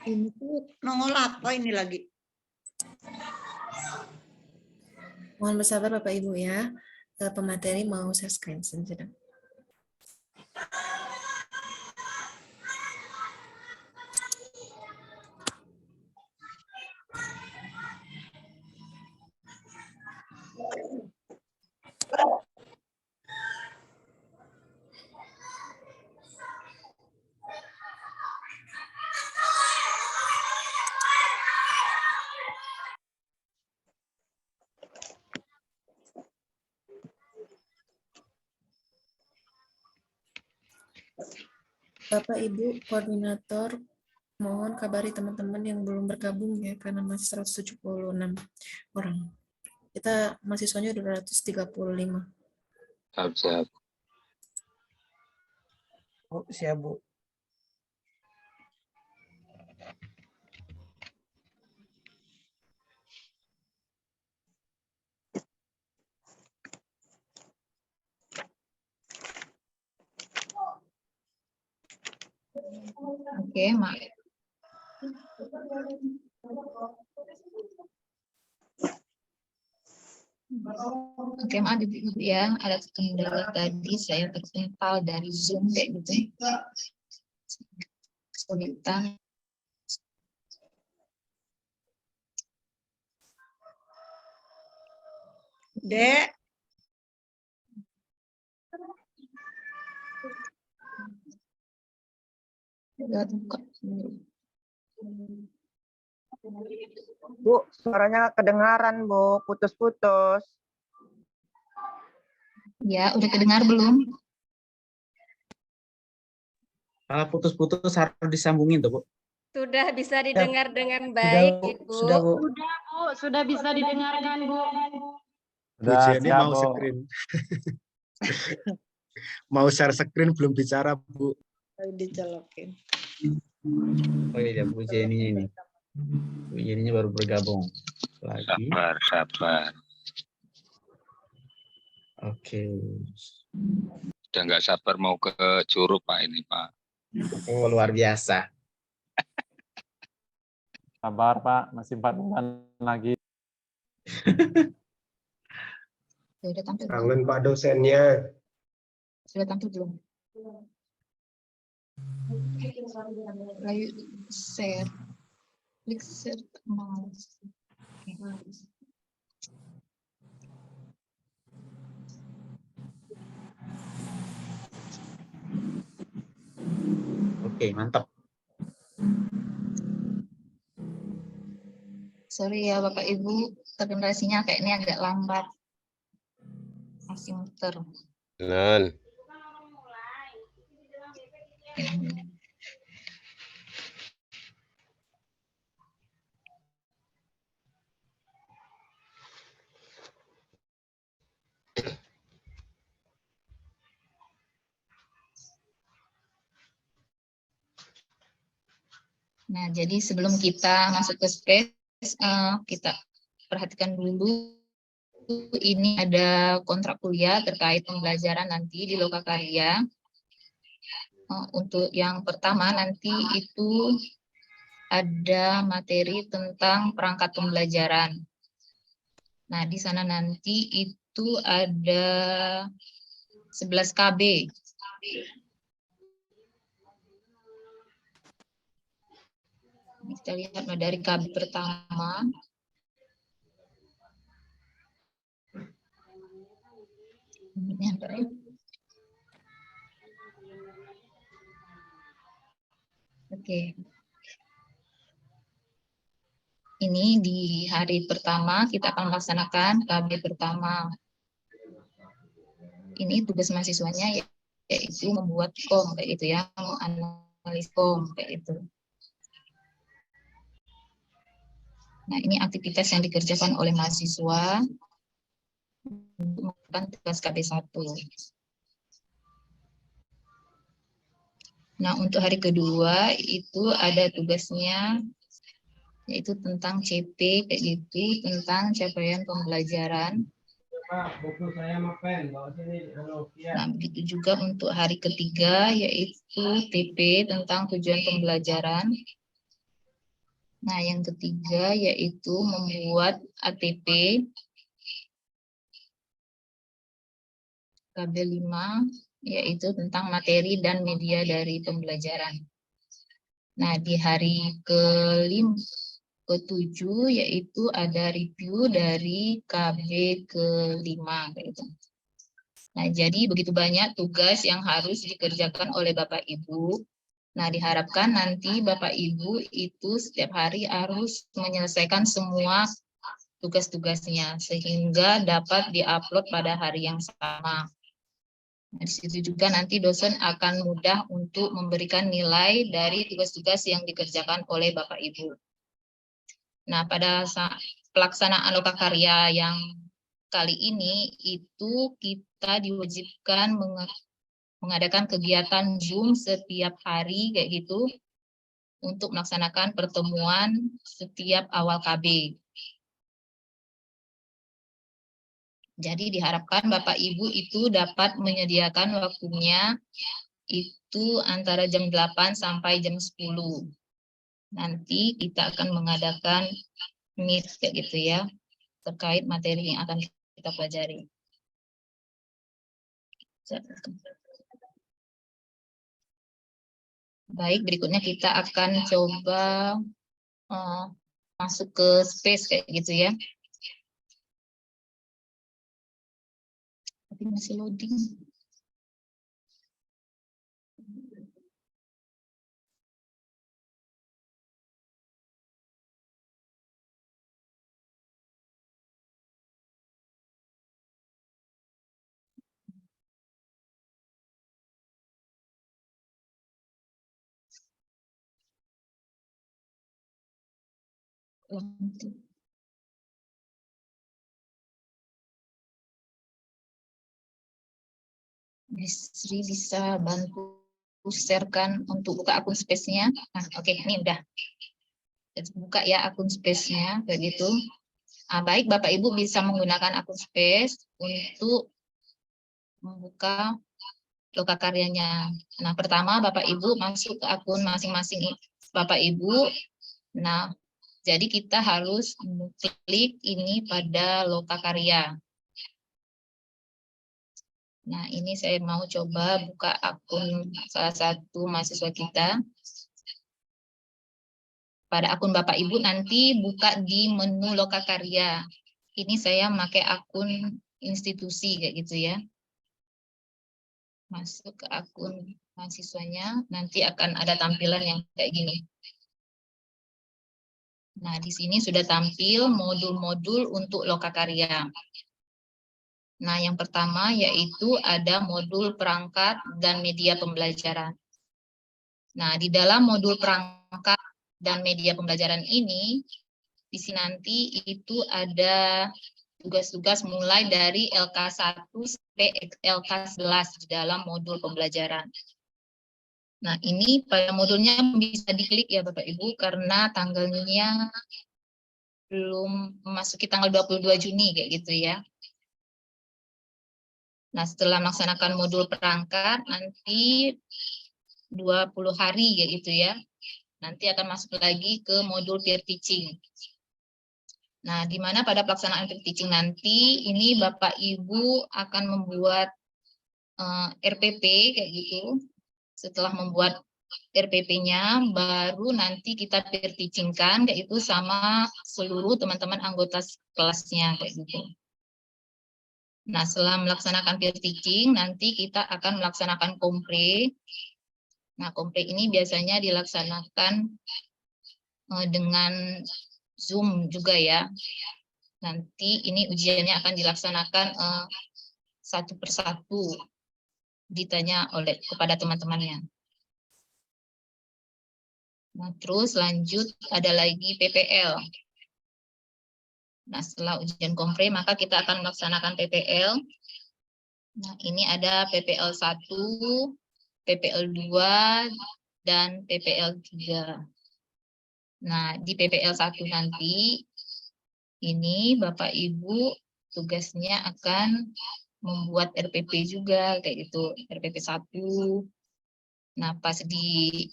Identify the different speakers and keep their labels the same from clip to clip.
Speaker 1: Ini tuh nongol apa ini lagi?
Speaker 2: Mohon bersabar Bapak Ibu ya. Pemateri mau share screen sebentar. Bapak Ibu koordinator, mohon kabari teman-teman yang belum bergabung ya, karena masih 176 orang. Kita mahasiswanya 235.
Speaker 3: Siap.
Speaker 4: Oh, siap, Bu.
Speaker 1: Oke, maaf. Oke, maaf Ibu ya, ada kendala tadi saya terpental dari Zoom kayak gitu. Kesulitan. Dek.
Speaker 4: Bu, suaranya kedengaran, Bu. Putus-putus.
Speaker 1: Ya, udah kedengar belum?
Speaker 5: Kalau putus-putus harus disambungin tuh, Bu.
Speaker 6: Sudah bisa didengar dengan
Speaker 4: Sudah,
Speaker 6: baik,
Speaker 4: Bu.
Speaker 6: Ibu.
Speaker 4: Sudah, Bu.
Speaker 7: Sudah, Bu. Sudah bisa didengarkan, Bu.
Speaker 5: Bu Jenny mau screen. Mau share screen belum bicara, Bu.
Speaker 1: Dicolokin.
Speaker 5: Oh iya, Bu Jenny ini. Bu Jenny baru bergabung lagi.
Speaker 3: Sabar.
Speaker 5: Oke.
Speaker 3: Udah nggak sabar mau ke Curup, Pak, ini, Pak.
Speaker 5: Oh, luar biasa.
Speaker 8: Sabar Pak, masih 4 bulan lagi.
Speaker 1: Sudah tampil belum?
Speaker 9: Kangen Pak dosennya.
Speaker 1: Sudah tampil belum? Layu share. Klik share mouse.
Speaker 5: Oke, mantap.
Speaker 1: Sorry ya Bapak Ibu, tergenerasinya kayak ini agak lambat. Masih muter.
Speaker 9: Nan.
Speaker 1: Nah, jadi sebelum kita masuk ke space, kita perhatikan dulu ini ada kontrak kuliah terkait pembelajaran nanti di Lokakarya. Untuk yang pertama nanti itu ada materi tentang perangkat pembelajaran. Nah, di sana nanti itu ada 11 KB. Kita lihat dari KB pertama. Oke. Ini di hari pertama kita akan melaksanakan KB pertama. Ini tugas mahasiswanya yaitu membuat kom kayak gitu ya, analis kom kayak itu. Nah, ini aktivitas yang dikerjakan oleh mahasiswa untuk melakukan tugas KB1. Nah, untuk hari kedua itu ada tugasnya yaitu tentang CP kayak gitu, tentang capaian pembelajaran. Nah, begitu juga untuk hari ketiga yaitu TP tentang tujuan pembelajaran. Nah, yang ketiga yaitu membuat ATP KB5 yaitu tentang materi dan media dari pembelajaran. Nah, di hari ketujuh yaitu ada review dari KB ke-5 gitu. Nah, jadi begitu banyak tugas yang harus dikerjakan oleh Bapak Ibu. Nah, diharapkan nanti Bapak Ibu itu setiap hari harus menyelesaikan semua tugas-tugasnya sehingga dapat diupload pada hari yang sama. Nah, di situ juga nanti dosen akan mudah untuk memberikan nilai dari tugas-tugas yang dikerjakan oleh Bapak Ibu. Nah, pada saat pelaksanaan lokakarya yang kali ini itu kita diwajibkan mengadakan kegiatan Zoom setiap hari kayak gitu untuk melaksanakan pertemuan setiap awal KB. Jadi diharapkan Bapak Ibu itu dapat menyediakan waktunya itu antara jam 8 sampai jam 10. Nanti kita akan mengadakan meet kayak gitu ya, terkait materi yang akan kita pelajari. Baik, berikutnya kita akan coba masuk ke space kayak gitu ya. Tapi masih loading. Sri bisa bantu sharekan untuk buka akun space-nya. Nah, oke, ini udah. Buka ya akun space-nya, kayak gitu. Baik, Bapak Ibu bisa menggunakan akun space untuk membuka lokakaryanya. Nah, pertama Bapak Ibu masuk ke akun masing-masing Bapak Ibu. Nah, jadi kita harus klik ini pada lokakarya. Nah, ini saya mau coba buka akun salah satu mahasiswa kita. Pada akun Bapak Ibu nanti buka di menu lokakarya. Ini saya pakai akun institusi kayak gitu ya. Masuk ke akun mahasiswanya, nanti akan ada tampilan yang kayak gini. Nah, di sini sudah tampil modul-modul untuk lokakarya. Nah, yang pertama yaitu ada modul perangkat dan media pembelajaran. Nah, di dalam modul perangkat dan media pembelajaran ini, di sini nanti itu ada tugas-tugas mulai dari LK1 sampai LK11 di dalam modul pembelajaran. Nah, ini pada modulnya bisa diklik ya Bapak Ibu karena tanggalnya belum memasuki tanggal 22 Juni kayak gitu ya. Nah, setelah melaksanakan modul perangkat, nanti 20 hari kayak gitu ya. Nanti akan masuk lagi ke modul peer teaching. Nah, di mana pada pelaksanaan peer teaching nanti, ini Bapak Ibu akan membuat RPP kayak gitu. Setelah membuat RPP-nya, baru nanti kita peer teaching-kan kayak itu sama seluruh teman-teman anggota kelasnya kayak gitu. Nah, setelah melaksanakan peer teaching, nanti kita akan melaksanakan kompre. Nah, kompre ini biasanya dilaksanakan dengan Zoom juga ya. Nanti ini ujiannya akan dilaksanakan satu persatu, ditanya kepada teman-temannya. Nah, terus lanjut ada lagi PPL. Nah, setelah ujian kompre, maka kita akan melaksanakan PPL. Nah, ini ada PPL 1, PPL 2, dan PPL 3. Nah, di PPL 1 nanti, ini Bapak Ibu tugasnya akan membuat RPP juga, kayak gitu, RPP 1. Nah, pas di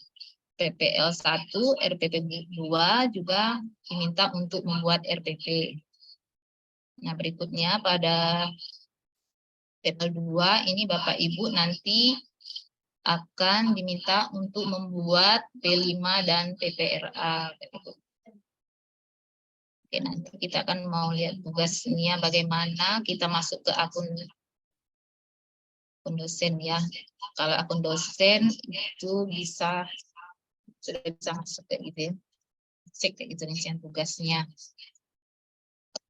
Speaker 1: PPL 1, RPP 2 juga diminta untuk membuat RPP. Nah, berikutnya pada PPL 2, ini Bapak Ibu nanti akan diminta untuk membuat P5 dan PPRA. Oke, nanti kita akan mau lihat tugasnya bagaimana. Kita masuk ke akun dosen ya. Kalau akun dosen itu sudah bisa masuk kayak gitu ya. Cek kayak gitu rincian tugasnya.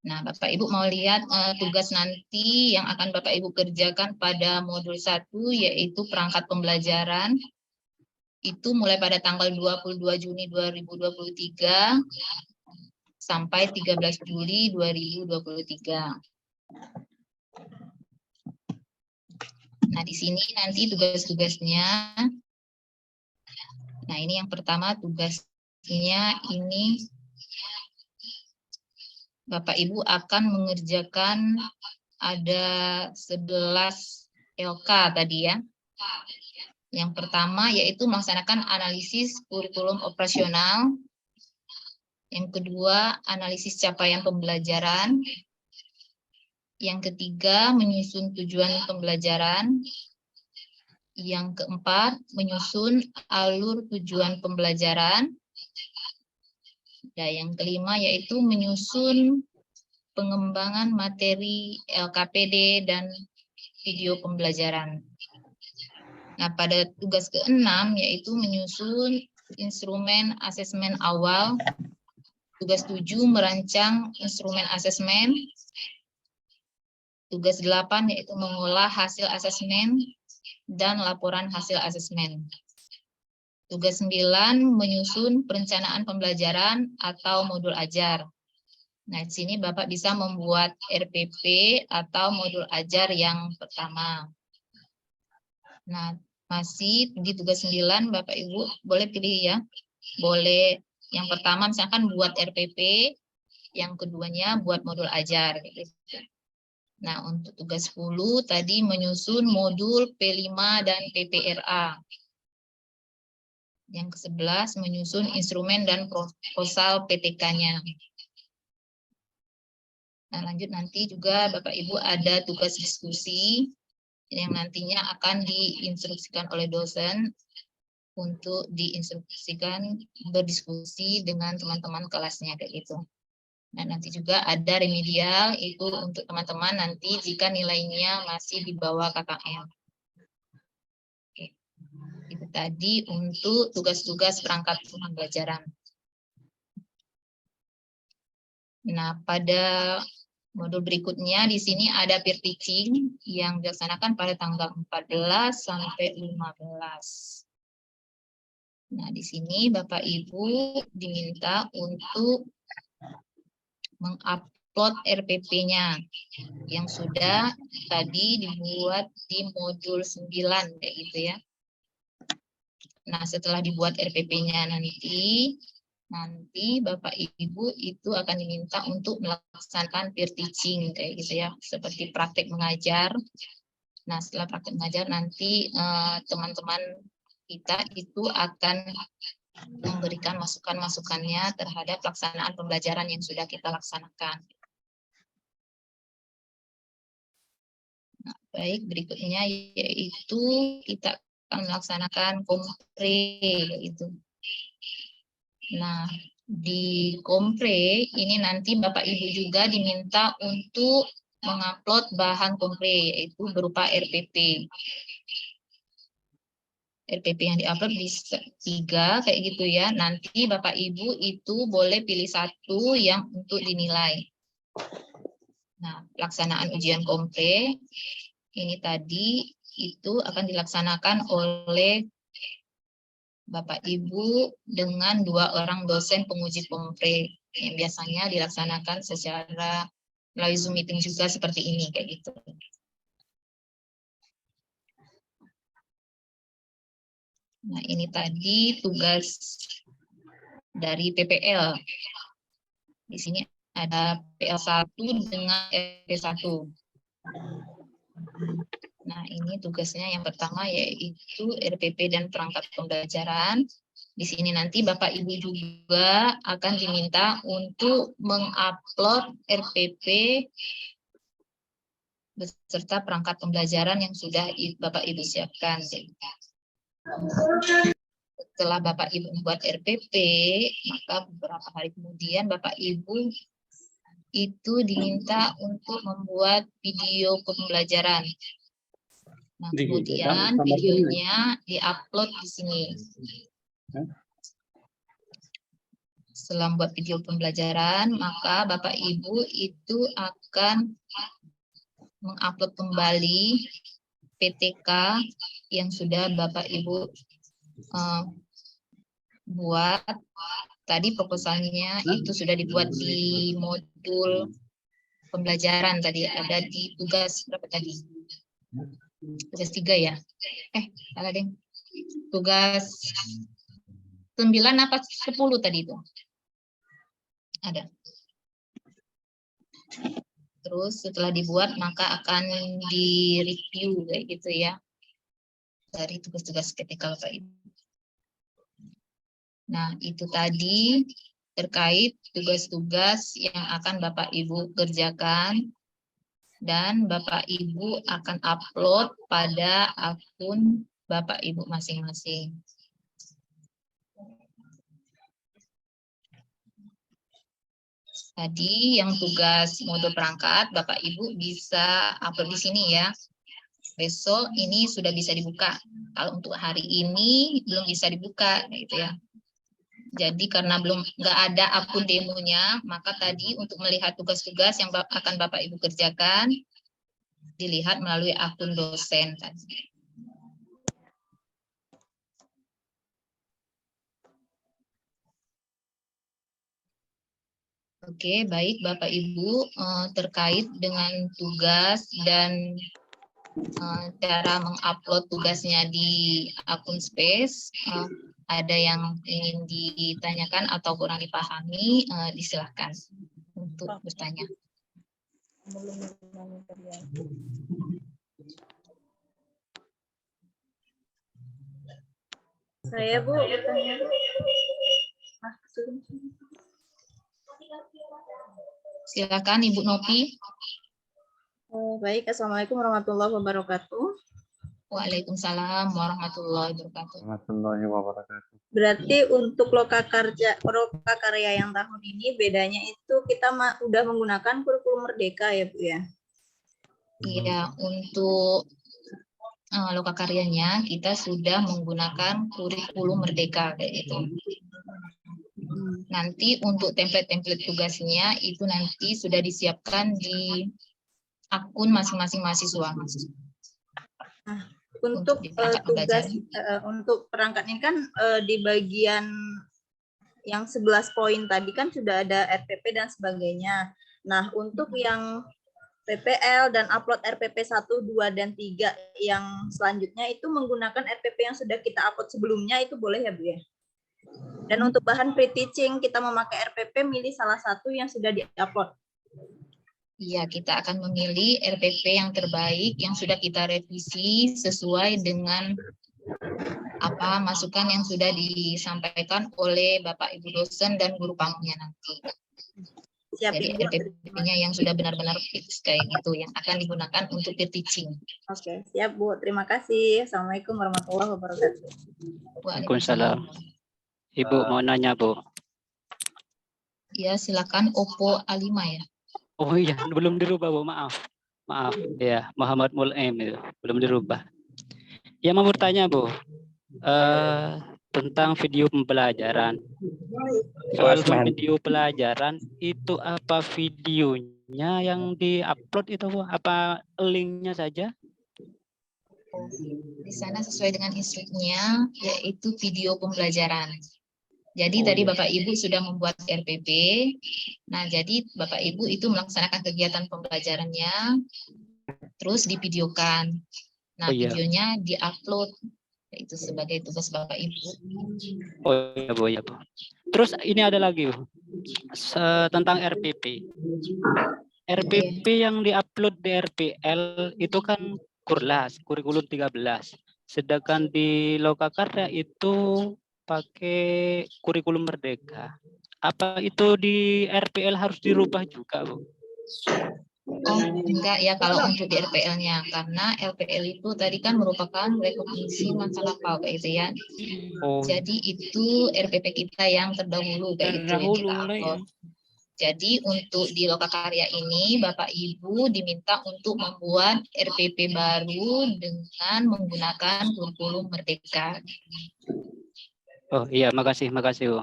Speaker 1: Nah, Bapak Ibu mau lihat tugas nanti yang akan Bapak Ibu kerjakan pada modul 1, yaitu perangkat pembelajaran. Itu mulai pada tanggal 22 Juni 2023 sampai 13 Juli 2023. Nah, di sini nanti tugas-tugasnya. Nah, ini yang pertama tugasnya ini Bapak Ibu akan mengerjakan ada 11 LK tadi ya. Yang pertama yaitu melaksanakan analisis kurikulum operasional. Yang kedua, analisis capaian pembelajaran. Yang ketiga, menyusun tujuan pembelajaran. Yang keempat, menyusun alur tujuan pembelajaran. Dan yang kelima yaitu menyusun pengembangan materi LKPD dan video pembelajaran. Nah, pada tugas ke-6 yaitu menyusun instrumen asesmen awal. Tugas 7 merancang instrumen asesmen. Tugas 8 yaitu mengolah hasil asesmen dan laporan hasil asesmen. Tugas 9 menyusun perencanaan pembelajaran atau modul ajar. Nah, di sini Bapak bisa membuat RPP atau modul ajar yang pertama. Nah, masih di tugas 9 Bapak Ibu boleh pilih ya. Boleh yang pertama misalkan buat RPP, yang keduanya buat modul ajar. Nah, untuk tugas 10 tadi menyusun modul P5 dan PPRA. Yang ke-11 menyusun instrumen dan proposal PTK-nya. Nah, lanjut nanti juga Bapak Ibu ada tugas diskusi yang nantinya akan diinstruksikan oleh dosen untuk diinstruksikan berdiskusi dengan teman-teman kelasnya kayak gitu. Nah, nanti juga ada remedial itu untuk teman-teman nanti jika nilainya masih di bawah KKM. Oke. Itu tadi untuk tugas-tugas perangkat pembelajaran. Nah, pada modul berikutnya di sini ada peer teaching yang dilaksanakan pada tanggal 14 sampai 15. Nah, di sini Bapak Ibu diminta untuk mengupload RPP-nya yang sudah tadi dibuat di modul 9 kayak gitu ya. Nah, setelah dibuat RPP-nya nanti Bapak Ibu itu akan diminta untuk melaksanakan peer teaching kayak gitu ya, seperti praktek mengajar. Nah, setelah praktek mengajar nanti teman-teman kita itu akan memberikan masukan-masukannya terhadap pelaksanaan pembelajaran yang sudah kita laksanakan. Nah, baik, berikutnya yaitu kita akan melaksanakan kompre itu. Nah, di kompre ini nanti Bapak Ibu juga diminta untuk mengupload bahan kompre yaitu berupa RPP. RPP yang diupload bisa 3 kayak gitu ya. Nanti Bapak Ibu itu boleh pilih satu yang untuk dinilai. Nah, pelaksanaan ujian kompre ini tadi itu akan dilaksanakan oleh Bapak Ibu dengan 2 orang dosen penguji kompre yang biasanya dilaksanakan secara melalui Zoom meeting juga seperti ini kayak gitu. Nah, ini tadi tugas dari PPL. Di sini ada PL1 dengan FP1. Nah, ini tugasnya yang pertama yaitu RPP dan perangkat pembelajaran. Di sini nanti Bapak Ibu juga akan diminta untuk mengupload RPP beserta perangkat pembelajaran yang sudah Bapak Ibu siapkan. Setelah Bapak Ibu membuat RPP, maka beberapa hari kemudian Bapak Ibu itu diminta untuk membuat video pembelajaran. Nah, kemudian videonya diupload di sini. Setelah membuat video pembelajaran, maka Bapak Ibu itu akan mengupload kembali PTK yang sudah Bapak Ibu buat. Tadi proposalnya itu sudah dibuat di modul pembelajaran tadi, ada di tugas berapa tadi? Tugas 3 ya? Salah deh. Tugas 9 apa 10 tadi itu? Ada. Terus setelah dibuat maka akan di-review kayak gitu ya. Dari tugas-tugas ketika Bapak Ibu. Nah, itu tadi terkait tugas-tugas yang akan Bapak Ibu kerjakan dan Bapak Ibu akan upload pada akun Bapak Ibu masing-masing. Tadi yang tugas modul perangkat Bapak Ibu bisa upload di sini ya. Besok ini sudah bisa dibuka. Kalau untuk hari ini belum bisa dibuka gitu ya. Jadi karena nggak ada akun demonya, maka tadi untuk melihat tugas-tugas yang akan Bapak Ibu kerjakan dilihat melalui akun dosen tadi. Oke, baik Bapak Ibu, terkait dengan tugas dan cara mengupload tugasnya di akun Space, ada yang ingin ditanyakan atau kurang dipahami, disilahkan untuk bertanya.
Speaker 6: Saya Bu bertanya.
Speaker 1: Silakan Ibu Nopi.
Speaker 6: Baik, Assalamualaikum warahmatullahi wabarakatuh.
Speaker 1: Waalaikumsalam warahmatullahi wabarakatuh.
Speaker 8: Warahmatullahi wabarakatuh.
Speaker 6: Berarti untuk lokakarya yang tahun ini bedanya itu kita udah menggunakan kurikulum Merdeka ya Bu ya?
Speaker 1: Iya, untuk lokakaryanya kita sudah menggunakan kurikulum Merdeka kayak gitu. Nanti untuk template-template tugasnya itu nanti sudah disiapkan di akun masing-masing mahasiswa.
Speaker 6: Nah, untuk tugas untuk perangkat ini kan di bagian yang 11 poin tadi kan sudah ada RPP dan sebagainya. Nah, untuk yang PPL dan upload RPP 1, 2, dan 3 yang selanjutnya itu menggunakan RPP yang sudah kita upload sebelumnya itu boleh ya Bu ya? Dan untuk bahan pre-teaching kita memakai RPP, milih salah satu yang sudah di-upload.
Speaker 1: Iya, kita akan memilih RPP yang terbaik yang sudah kita revisi sesuai dengan apa masukan yang sudah disampaikan oleh Bapak Ibu dosen dan guru pamongnya nanti.
Speaker 6: Siap,
Speaker 1: Jadi
Speaker 6: Ibu.
Speaker 1: RPP-nya yang sudah benar-benar fix kayak gitu yang akan digunakan untuk pre-teaching.
Speaker 6: Oke, siap Bu. Terima kasih. Assalamualaikum warahmatullahi wabarakatuh.
Speaker 1: Waalaikumsalam.
Speaker 10: Ibu mau nanya Bu.
Speaker 1: Ya, silakan Oppo A5 ya.
Speaker 10: Oh iya, belum dirubah Bu, maaf. Maaf, ya Muhammad Mul'em itu belum dirubah. Ya mau bertanya Bu, tentang video pembelajaran. Soal video pelajaran itu apa videonya yang diupload itu Bu? Apa linknya saja?
Speaker 1: Di sana sesuai dengan instruknya yaitu video pembelajaran. Jadi tadi Bapak Ibu sudah membuat RPP. Nah, jadi Bapak Ibu itu melaksanakan kegiatan pembelajarannya terus divideokan. Nah, videonya diupload Itu sebagai tugas Bapak Ibu.
Speaker 10: Oh iya Bu, ya Bu. Terus ini ada lagi Bu, tentang RPP. RPP yang diupload di RPL itu kan Kurlas, kurikulum 13. Sedangkan di Lokakarya itu pakai kurikulum Merdeka. Apa itu di RPL harus dirubah juga, Bu?
Speaker 1: Oh, enggak ya kalau untuk di RPL-nya, karena RPL itu tadi kan merupakan rekognisi masa lampau kayak gitu ya.
Speaker 10: Oh.
Speaker 1: Jadi itu RPP kita yang terdahulu kayak gitu yang kita upload. Jadi untuk di Lokakarya ini Bapak Ibu diminta untuk membuat RPP baru dengan menggunakan kurikulum Merdeka.
Speaker 10: Oh iya, makasih Bu.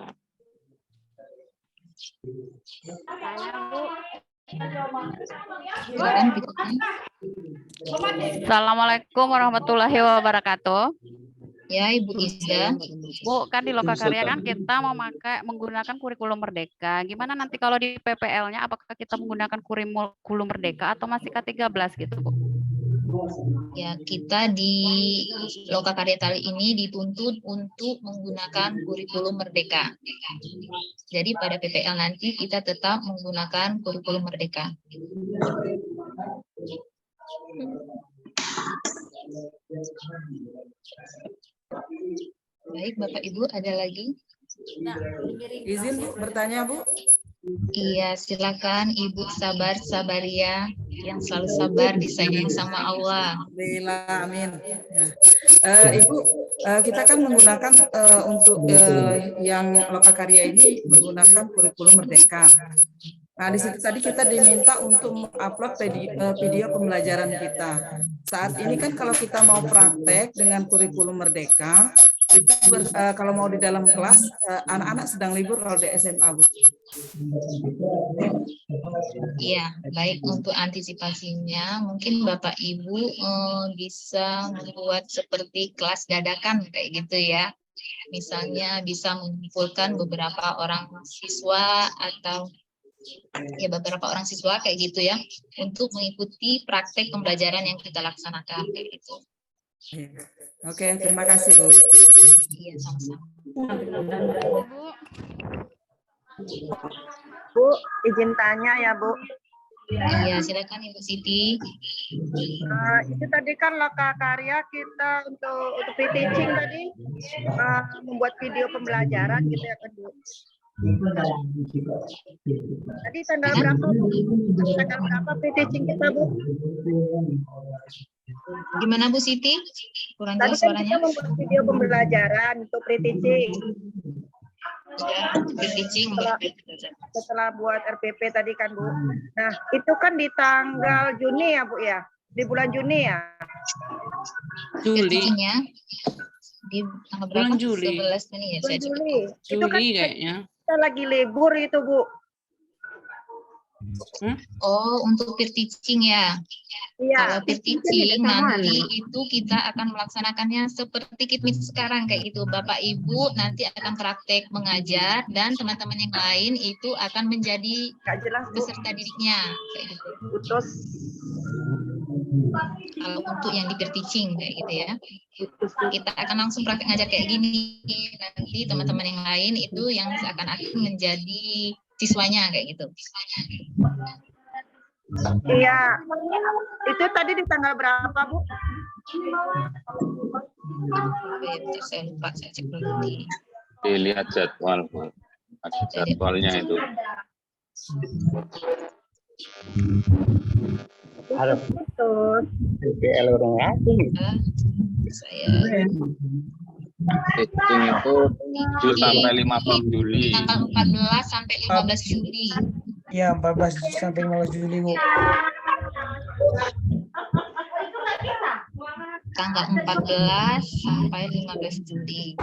Speaker 7: Assalamualaikum warahmatullahi wabarakatuh.
Speaker 1: Ya, Ibu Isda.
Speaker 7: Bu, kan di Lokakarya kan kita menggunakan kurikulum Merdeka. Gimana nanti kalau di PPL-nya, apakah kita menggunakan kurikulum Merdeka atau masih K13 gitu, Bu?
Speaker 1: Ya, kita di Lokakarya kali ini dituntut untuk menggunakan kurikulum Merdeka. Jadi pada PPL nanti kita tetap menggunakan kurikulum Merdeka. Baik, Bapak Ibu, ada lagi?
Speaker 11: Izin Bu, bertanya Bu.
Speaker 1: Iya, silakan Ibu Sabaria yang selalu sabar disayang sama Allah.
Speaker 11: Alhamdulillah, amin. Ya. Ibu, kita kan menggunakan untuk yang Lokakarya ini menggunakan kurikulum Merdeka. Nah, di situ tadi kita diminta untuk mengupload video pembelajaran kita. Saat ini kan kalau kita mau praktek dengan kurikulum Merdeka, itu kalau mau di dalam kelas, anak-anak sedang libur kalau di SMA, Bu.
Speaker 1: Iya, baik, untuk antisipasinya mungkin Bapak Ibu bisa membuat seperti kelas dadakan kayak gitu ya. Misalnya bisa mengumpulkan beberapa orang siswa atau ya beberapa orang siswa kayak gitu ya untuk mengikuti praktek pembelajaran yang kita laksanakan kayak gitu.
Speaker 11: Oke, terima kasih Bu.
Speaker 1: Iya, sama-sama.
Speaker 4: Bu, izin tanya ya Bu.
Speaker 1: Iya, silakan Ibu Siti.
Speaker 4: Itu tadi kan Lokakarya kita untuk pre-teaching tadi membuat video pembelajaran gitu ya kan Bu. Tadi tanggal berapa Bu? Tanggal berapa pre-teaching kita Bu?
Speaker 1: Gimana Bu Siti? Kurang
Speaker 4: Tadi
Speaker 1: jelas
Speaker 4: kan
Speaker 1: suaranya.
Speaker 4: kita membuat video pembelajaran untuk pre-teaching. Setelah buat RPP tadi kan Bu. Nah itu kan di tanggal Juni ya Bu ya, di bulan Juni ya.
Speaker 1: Juli. Di tanggal berapa?
Speaker 12: Bulan Juli.
Speaker 1: 11 Juni ya.
Speaker 4: Bulan Juli. Itu kan
Speaker 12: Juli kayaknya.
Speaker 4: kita lagi libur itu Bu.
Speaker 1: Oh, untuk peer teaching ya.
Speaker 4: Iya.
Speaker 1: Kalau peer teaching nanti itu kita akan melaksanakannya seperti KITMIT sekarang kayak gitu. Bapak Ibu nanti akan praktek mengajar dan teman-teman yang lain itu akan menjadi peserta didiknya kayak gitu.
Speaker 4: Putus.
Speaker 1: Kalau untuk yang di peer teaching kayak gitu ya. Kita akan langsung praktek ngajar kayak gini. Nanti teman-teman yang lain itu yang akan menjadi siswanya kayak gitu.
Speaker 4: Iya. Itu tadi di tanggal berapa Bu?
Speaker 1: Saya lupa, saya cek dulu di.
Speaker 3: Dilihat jadwal, Bu. Ada jadwalnya itu.
Speaker 5: Harap PPL orang asing.
Speaker 1: Saya
Speaker 3: Teaching itu 7 sampai 15 Juli.
Speaker 1: tanggal 14 sampai 15 Juli.
Speaker 4: Iya, 14 sampai 15 Juli Bu.
Speaker 1: Tanggal 14 sampai 15 Juli.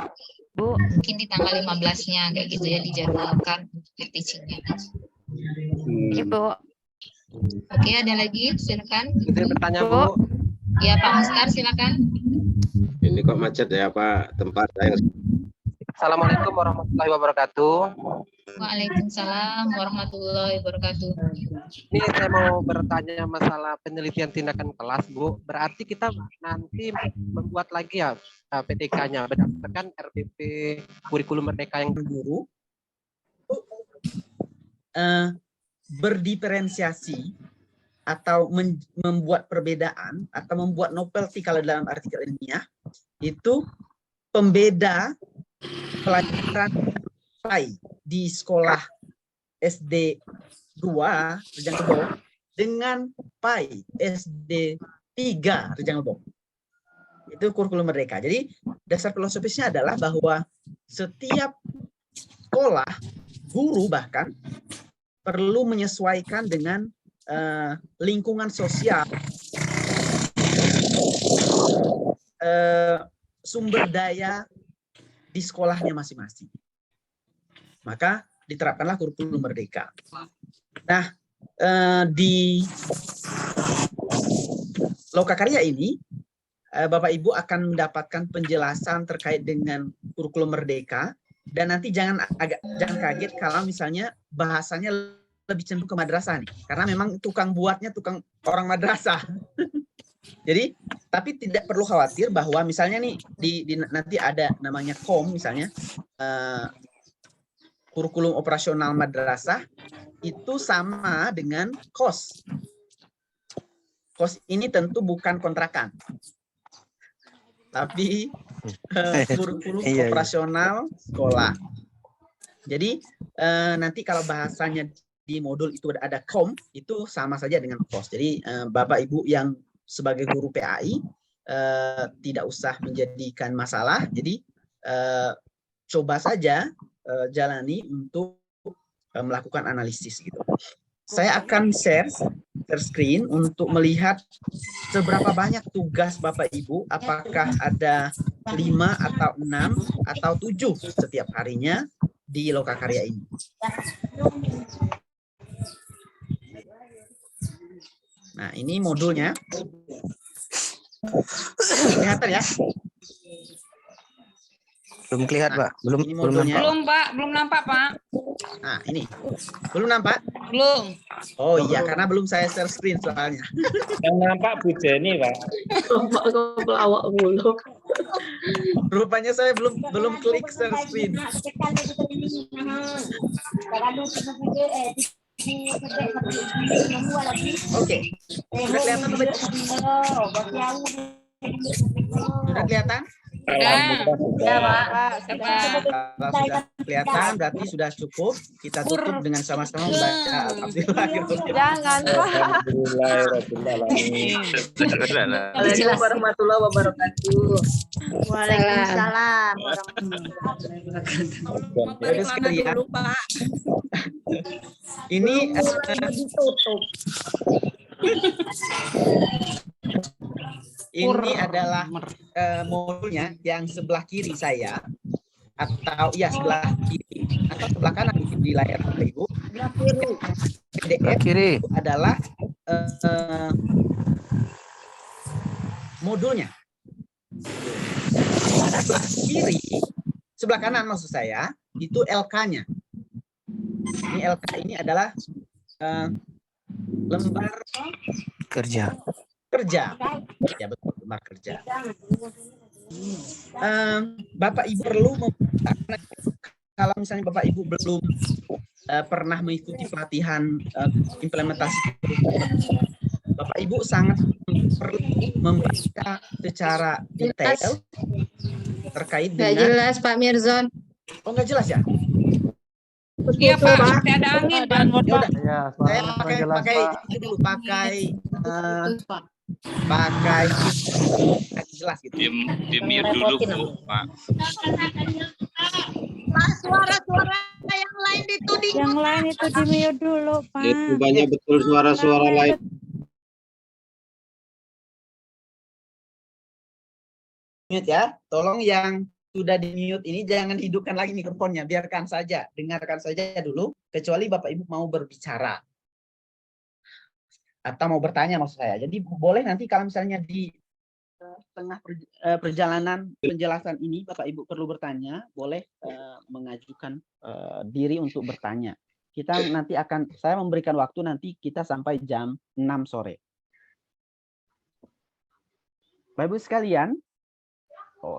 Speaker 7: Bu,
Speaker 1: mungkin di tanggal 15-nya kayak gitu ya dijadwalkan untuk teaching-nya.
Speaker 7: Ibu.
Speaker 1: Oke, ada lagi? Silakan.
Speaker 9: Saya bertanya Bu.
Speaker 1: Ya, Pak Mustar silakan.
Speaker 9: Ini kok macet ya Pak tempat yang Assalamualaikum warahmatullahi wabarakatuh.
Speaker 1: Waalaikumsalam warahmatullahi wabarakatuh.
Speaker 9: Ini saya mau bertanya masalah penelitian tindakan kelas, Bu. Berarti kita nanti membuat lagi ya PTK-nya berdasarkan RPP kurikulum merdeka yang
Speaker 12: guru berdiferensiasi atau membuat perbedaan atau membuat novelty kalau dalam artikel ilmiah itu pembeda pelajaran PAI di sekolah SD 2 Rejang Lebong dengan PAI SD 3 Rejang Lebong. Itu kurikulum merdeka. Jadi dasar filosofisnya adalah bahwa setiap sekolah, guru bahkan perlu menyesuaikan dengan lingkungan sosial, sumber daya di sekolahnya masing-masing. Maka diterapkanlah kurikulum merdeka. Nah, di Lokakarya ini, Bapak Ibu akan mendapatkan penjelasan terkait dengan kurikulum merdeka, dan nanti jangan kaget kalau misalnya bahasanya lebih cenderung ke madrasah nih, karena memang tukang buatnya tukang orang madrasah. Jadi, tapi tidak perlu khawatir bahwa misalnya nih nanti ada namanya KOM misalnya, kurikulum operasional madrasah itu sama dengan KOS. KOS ini tentu bukan kontrakan, tapi kurikulum operasional sekolah. Jadi nanti kalau bahasanya di modul itu ada KOM, itu sama saja dengan KOS. Jadi Bapak Ibu yang sebagai guru PAI tidak usah menjadikan masalah. Jadi coba saja jalani untuk melakukan analisis gitu. Saya akan share screen untuk melihat seberapa banyak tugas Bapak Ibu, apakah ada 5 atau 6 atau 7 setiap harinya di Lokakarya ini. Nah, ini modulnya. Kelihatan ya?
Speaker 9: Belum kelihatan, Pak. Belum
Speaker 12: modulnya.
Speaker 13: Belum, Pak. Belum nampak, Pak.
Speaker 12: Nah, ini. Belum nampak?
Speaker 13: Belum.
Speaker 12: Oh iya, karena belum saya share screen soalnya.
Speaker 8: Yang nampak Bu Jenny, Pak.
Speaker 14: Awak mulu.
Speaker 12: Rupanya saya belum klik share screen. Oke. Sudah kelihatan? Sudah kelihatan?
Speaker 13: Sudah, Pak.
Speaker 12: Kalau sudah kelihatan berarti sudah cukup. Kita tutup dengan sama-sama membaca Alhamdulillah.
Speaker 14: Jangan, Pak.
Speaker 6: Assalamualaikum warahmatullahi wabarakatuh.
Speaker 14: Waalaikumsalam.
Speaker 12: Jadi sekalian, ini ini adalah modulnya yang sebelah kiri saya, atau ya sebelah kiri atau sebelah kanan di layar Bapak Ibu. PDF itu adalah modulnya. Sebelah kiri, sebelah kanan maksud saya, itu LK-nya. Ini LK ini adalah lembar kerja. Ya betul, lembar kerja. Bapak Ibu perlu kalau misalnya Bapak Ibu belum pernah mengikuti pelatihan implementasi, Bapak Ibu sangat perlu membaca secara detail terkait dengan.
Speaker 14: Nggak jelas Pak Mirzon.
Speaker 12: Oh, nggak jelas ya?
Speaker 13: Iya, Pak. Seperti ada angin, Pak.
Speaker 8: Ya,
Speaker 12: Saya pakai jelas gitu.
Speaker 3: Di-mute dulu, Bu, Pak.
Speaker 4: Suara-suara yang lain itu di
Speaker 14: Yang lain itu di mute dulu, Pak.
Speaker 9: Itu banyak betul suara-suara lain.
Speaker 12: Mute ya. Tolong yang sudah di mute ini jangan hidupkan lagi mikrofonnya, biarkan saja, dengarkan saja dulu, kecuali Bapak Ibu mau berbicara atau mau bertanya maksud saya. Jadi boleh nanti kalau misalnya di tengah perjalanan penjelasan ini Bapak Ibu perlu bertanya, boleh mengajukan diri untuk bertanya. Saya memberikan waktu nanti kita sampai jam 6 sore. Bapak Ibu sekalian,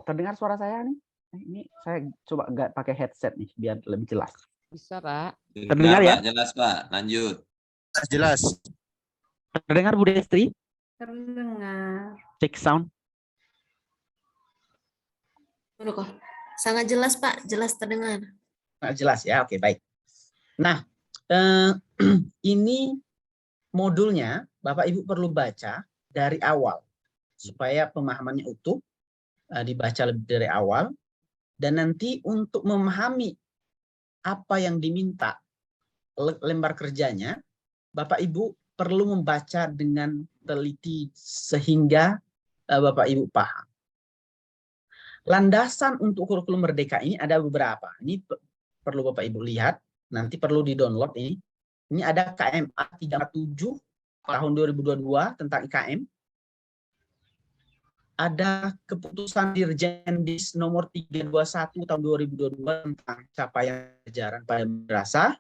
Speaker 12: terdengar suara saya nih? Ini saya coba nggak pakai headset nih biar lebih jelas.
Speaker 7: Bisa, Pak.
Speaker 12: Terdengar ya?
Speaker 15: Pak, jelas Pak, lanjut.
Speaker 12: Jelas. Terdengar Bu Destri?
Speaker 14: Terdengar.
Speaker 12: Cek sound.
Speaker 2: Sangat jelas Pak, jelas terdengar.
Speaker 12: Nah, jelas ya, oke baik. Nah, ini modulnya Bapak Ibu perlu baca dari awal supaya pemahamannya utuh, dibaca lebih dari awal, dan nanti untuk memahami apa yang diminta lembar kerjanya, Bapak Ibu perlu membaca dengan teliti sehingga Bapak Ibu paham. Landasan untuk kurikulum merdeka ini ada beberapa. Ini perlu Bapak Ibu lihat, nanti perlu di-download ini. Ini ada KMA 37 tahun 2022 tentang IKM. Ada keputusan Dirjendis nomor 321 tahun 2022 tentang capaian pelajaran pada madrasah.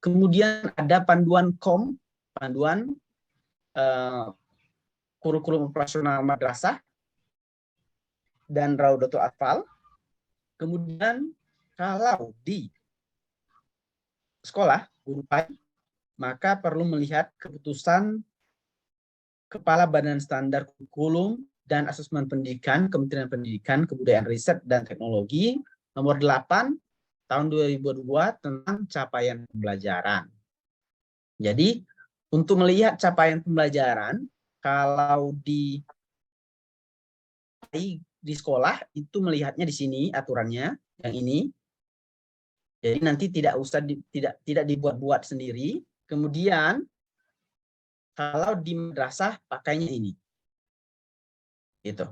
Speaker 12: Kemudian ada panduan KOM, panduan kurikulum operasional madrasah dan Raudatul Atfal. Kemudian kalau di sekolah guru PAI, maka perlu melihat keputusan Kepala Badan Standar Kurikulum dan Asesmen Pendidikan, Kementerian Pendidikan, Kebudayaan, Riset, dan Teknologi nomor 8 tahun 2022 tentang capaian pembelajaran. Jadi, untuk melihat capaian pembelajaran, kalau di sekolah itu melihatnya di sini aturannya yang ini. Jadi nanti tidak usah tidak dibuat-buat sendiri. Kemudian kalau di madrasah pakainya ini. Gitu.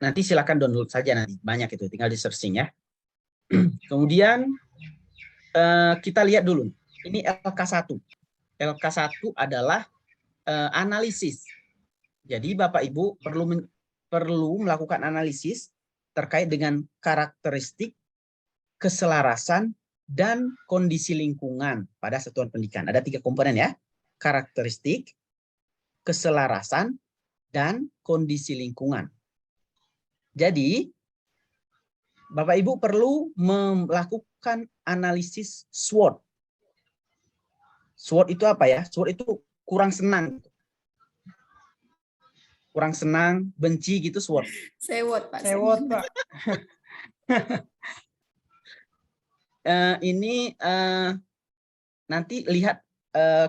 Speaker 12: Nanti silakan download saja nanti, banyak itu, tinggal di searching ya. Kemudian kita lihat dulu. Ini LK1. LK1 adalah analisis. Jadi Bapak Ibu perlu melakukan analisis terkait dengan karakteristik, keselarasan, dan kondisi lingkungan pada satuan pendidikan. Ada 3 komponen ya. Karakteristik, keselarasan, dan kondisi lingkungan. Jadi, Bapak Ibu perlu melakukan analisis SWOT. SWOT itu apa ya? SWOT itu kurang senang. Kurang senang, benci gitu SWOT.
Speaker 2: Sewot Pak.
Speaker 12: Sewot Pak. Ini nanti lihat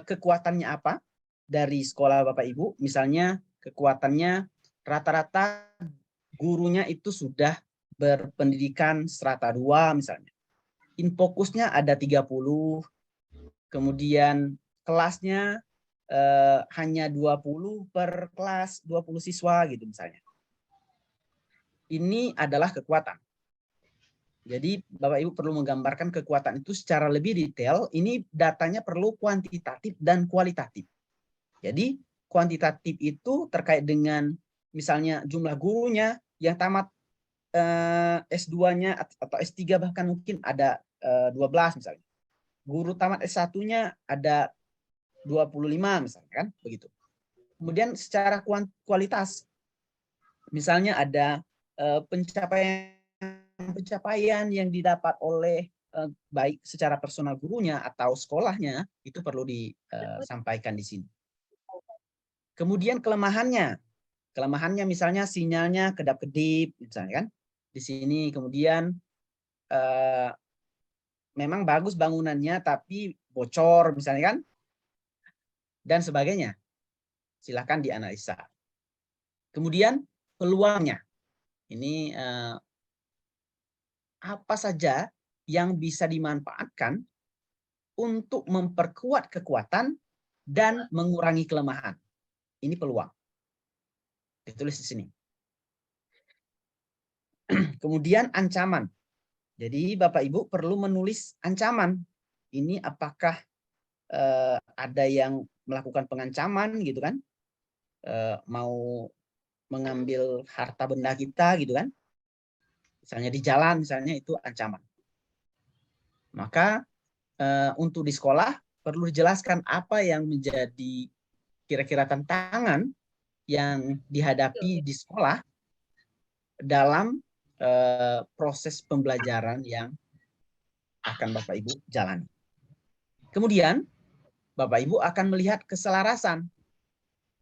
Speaker 12: kekuatannya apa dari sekolah Bapak Ibu. Misalnya kekuatannya rata-rata gurunya itu sudah berpendidikan strata 2 misalnya. Infokusnya ada 30, kemudian kelasnya hanya 20 per kelas, 20 siswa gitu misalnya. Ini adalah kekuatan. Jadi Bapak Ibu perlu menggambarkan kekuatan itu secara lebih detail. Ini datanya perlu kuantitatif dan kualitatif. Jadi kuantitatif itu terkait dengan misalnya jumlah gurunya yang tamat S2-nya atau S3 bahkan mungkin ada 12 misalnya. Guru tamat S1-nya ada 25 misalnya kan begitu. Kemudian secara kualitas misalnya ada pencapaian yang didapat oleh baik secara personal gurunya atau sekolahnya itu perlu disampaikan di sini. Kemudian kelemahannya misalnya sinyalnya kedap-kedip misalnya kan di sini. Kemudian memang bagus bangunannya tapi bocor misalnya kan dan sebagainya. Silakan dianalisa. Kemudian peluangnya. Ini apa saja yang bisa dimanfaatkan untuk memperkuat kekuatan dan mengurangi kelemahan. Ini peluang. Ditulis di sini. Kemudian ancaman. Jadi Bapak Ibu perlu menulis ancaman. Ini apakah ada yang melakukan pengancaman gitu kan? mau mengambil harta benda kita gitu kan, misalnya di jalan misalnya, itu ancaman. Maka untuk di sekolah perlu dijelaskan apa yang menjadi kira-kira tantangan yang dihadapi di sekolah dalam proses pembelajaran yang akan Bapak Ibu jalani. Kemudian Bapak Ibu akan melihat keselarasan.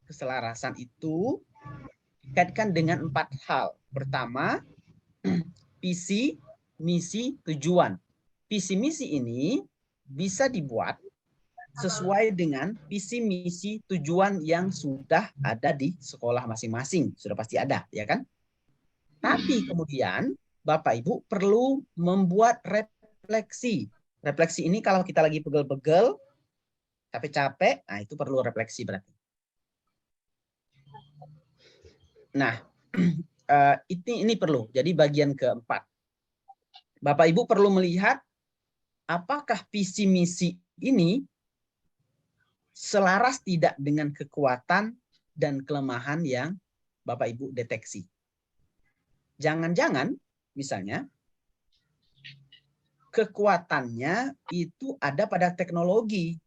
Speaker 12: Keselarasan itu dikaitkan dengan 4 hal. Pertama, visi, misi, tujuan. Visi misi ini bisa dibuat sesuai dengan visi misi tujuan yang sudah ada di sekolah masing-masing. Sudah pasti ada, ya kan? Tapi kemudian Bapak Ibu perlu membuat refleksi. Refleksi ini kalau kita lagi pegel-pegel, capek-capek, nah itu perlu refleksi berarti. Nah, ini perlu. Jadi bagian keempat. Bapak Ibu perlu melihat apakah visi misi ini selaras tidak dengan kekuatan dan kelemahan yang Bapak Ibu deteksi. Jangan-jangan misalnya kekuatannya itu ada pada teknologi,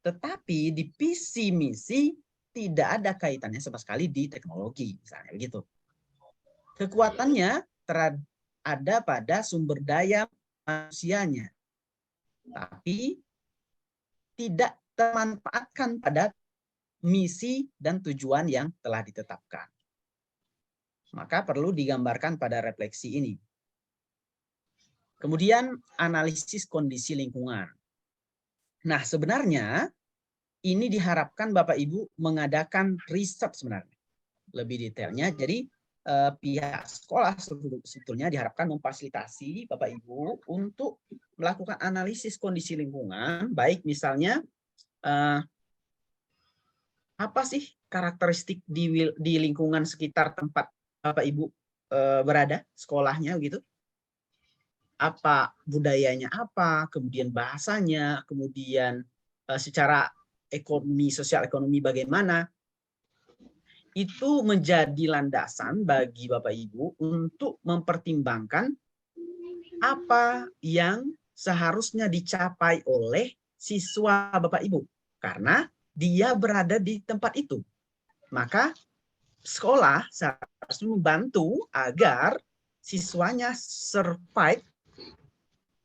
Speaker 12: tetapi di visi misi tidak ada kaitannya sama sekali di teknologi, misalnya begitu. Kekuatannya ada pada sumber daya manusianya, tapi tidak termanfaatkan pada misi dan tujuan yang telah ditetapkan. Maka perlu digambarkan pada refleksi ini. Kemudian analisis kondisi lingkungan. Nah, sebenarnya ini diharapkan Bapak Ibu mengadakan riset sebenarnya. Lebih detailnya, jadi pihak sekolah sebetulnya diharapkan memfasilitasi Bapak Ibu untuk melakukan analisis kondisi lingkungan, baik misalnya apa sih karakteristik di lingkungan sekitar tempat Bapak Ibu berada, sekolahnya gitu. Apa budayanya apa, kemudian bahasanya, kemudian secara ekonomi, sosial ekonomi bagaimana. Itu menjadi landasan bagi Bapak Ibu untuk mempertimbangkan apa yang seharusnya dicapai oleh siswa Bapak Ibu. Karena dia berada di tempat itu. Maka sekolah harus membantu agar siswanya survive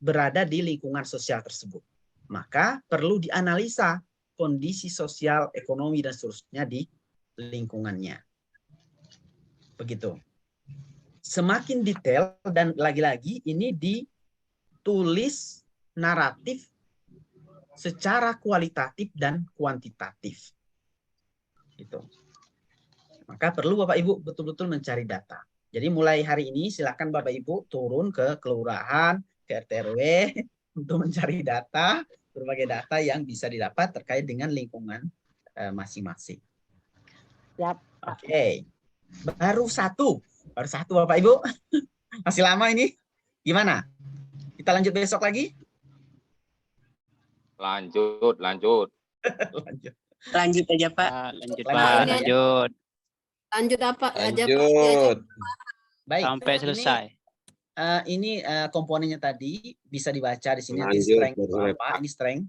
Speaker 12: berada di lingkungan sosial tersebut. Maka perlu dianalisa kondisi sosial, ekonomi, dan seterusnya di lingkungannya. Begitu. Semakin detail dan lagi-lagi ini ditulis naratif secara kualitatif dan kuantitatif. Gitu. Maka perlu Bapak Ibu betul-betul mencari data. Jadi mulai hari ini silakan Bapak Ibu turun ke kelurahan, ke RT RW untuk mencari data, berbagai data yang bisa didapat terkait dengan lingkungan masing-masing. Oke. Baru satu Bapak Ibu. Masih lama ini. Gimana? Kita lanjut besok lagi?
Speaker 3: Lanjut.
Speaker 12: Lanjut.
Speaker 15: Lanjut aja Pak.
Speaker 10: Lanjut Pak, lanjut.
Speaker 15: Lanjut apa?
Speaker 3: Lanjut.
Speaker 12: Baik.
Speaker 10: Sampai selesai.
Speaker 12: Ini komponennya tadi bisa dibaca di sini.
Speaker 3: Lanjut,
Speaker 12: Strength itu apa? Ini strength.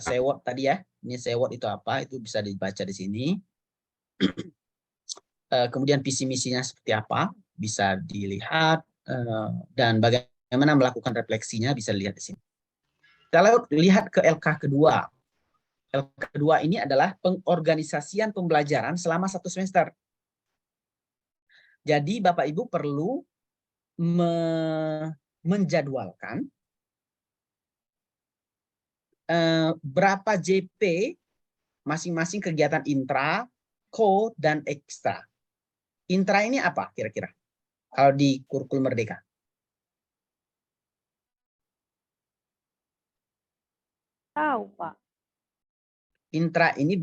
Speaker 12: Sewot tadi ya. Ini sewot itu apa? Itu bisa dibaca di sini. Kemudian visi misinya seperti apa? Bisa dilihat. Dan bagaimana melakukan refleksinya bisa dilihat di sini. Kita lihat ke LK kedua. LK kedua ini adalah pengorganisasian pembelajaran selama 1 semester. Jadi Bapak Ibu perlu menjadwalkan berapa JP masing-masing kegiatan intra, ko, dan ekstra. Intra ini apa kira-kira kalau di kurikulum Merdeka?
Speaker 14: Tahu, Pak.
Speaker 12: Intra ini